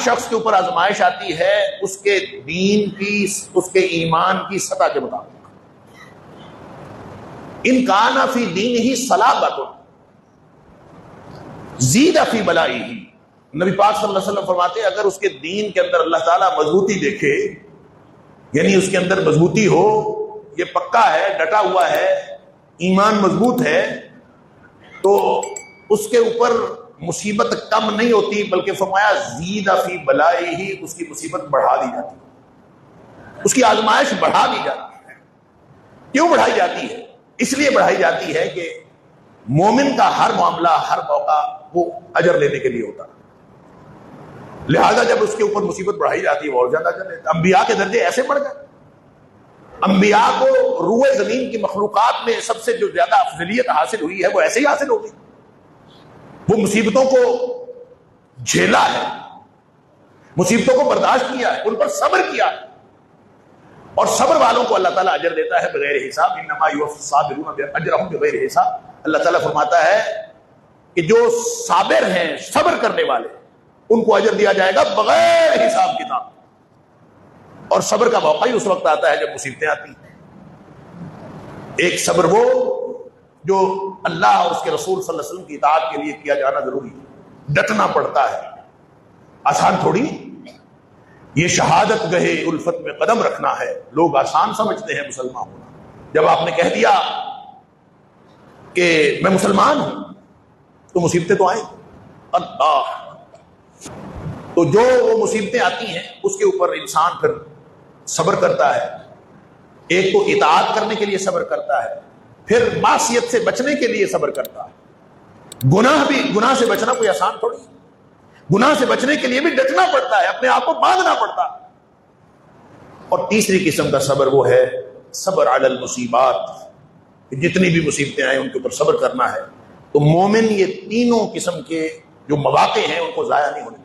شخص کے اوپر آزمائش آتی ہے اس کے دین کی، اس کے ایمان کی سطح کے مطابق. ان کان فی دینہ صلابۃ زید فی بلائہ. نبی پاک صلی اللہ علیہ وسلم فرماتے ہیں اگر اس کے دین کے اندر اللہ تعالیٰ مضبوطی دیکھے، یعنی اس کے اندر مضبوطی ہو، یہ پکا ہے، ڈٹا ہوا ہے، ایمان مضبوط ہے، تو اس کے اوپر مصیبت کم نہیں ہوتی، بلکہ فرمایا زید فی بلائہ، اس کی مصیبت بڑھا دی جاتی ہے، اس کی آزمائش بڑھا دی جاتی ہے. کیوں بڑھائی جاتی ہے؟ اس لیے بڑھائی جاتی ہے کہ مومن کا ہر معاملہ، ہر موقع وہ اجر لینے کے لیے ہوتا ہے. لہذا جب اس کے اوپر مصیبت بڑھائی جاتی ہے وہ اور زیادہ کر لیتا. انبیاء کے درجے ایسے بڑھ گئے. انبیاء کو روئے زمین کی مخلوقات میں سب سے جو زیادہ افضلیت حاصل ہوئی ہے وہ ایسے ہی حاصل ہوگی. وہ مصیبتوں کو جھیلا ہے، مصیبتوں کو برداشت کیا ہے، ان پر صبر کیا ہے، اور صبر والوں کو اللہ تعالیٰ اجر دیتا ہے بغیر حساب. انما یوفی الصابرون اجرهم بغیر حساب. اللہ تعالیٰ فرماتا ہے کہ جو صابر ہیں، صبر کرنے والے، ان کو اجر دیا جائے گا بغیر حساب کتاب. اور صبر کا موقع ہی اس وقت آتا ہے جب مصیبتیں آتی ہیں. ایک صبر وہ جو اللہ اور اس کے رسول صلی اللہ علیہ وسلم کی اطاعت کے لیے کیا جانا ضروری ہے، ڈٹنا پڑتا ہے، آسان تھوڑی. یہ شہادت گہے الفت میں قدم رکھنا ہے. لوگ آسان سمجھتے ہیں مسلمان ہونا. جب آپ نے کہہ دیا کہ میں مسلمان ہوں تو مصیبتیں تو آئیں. اللہ، تو جو وہ مصیبتیں آتی ہیں اس کے اوپر انسان پھر صبر کرتا ہے. ایک تو اطاعت کرنے کے لیے صبر کرتا ہے، پھر معصیت سے بچنے کے لیے صبر کرتا ہے. گناہ سے بچنا کوئی آسان تھوڑی. گناہ سے بچنے کے لیے بھی ڈٹنا پڑتا ہے، اپنے آپ کو باندھنا پڑتا ہے. اور تیسری قسم کا صبر وہ ہے صبر علی المصیبات. جتنی بھی مصیبتیں آئیں ان کے اوپر صبر کرنا ہے. تو مومن یہ تینوں قسم کے جو مواقع ہیں ان کو ضائع نہیں ہونے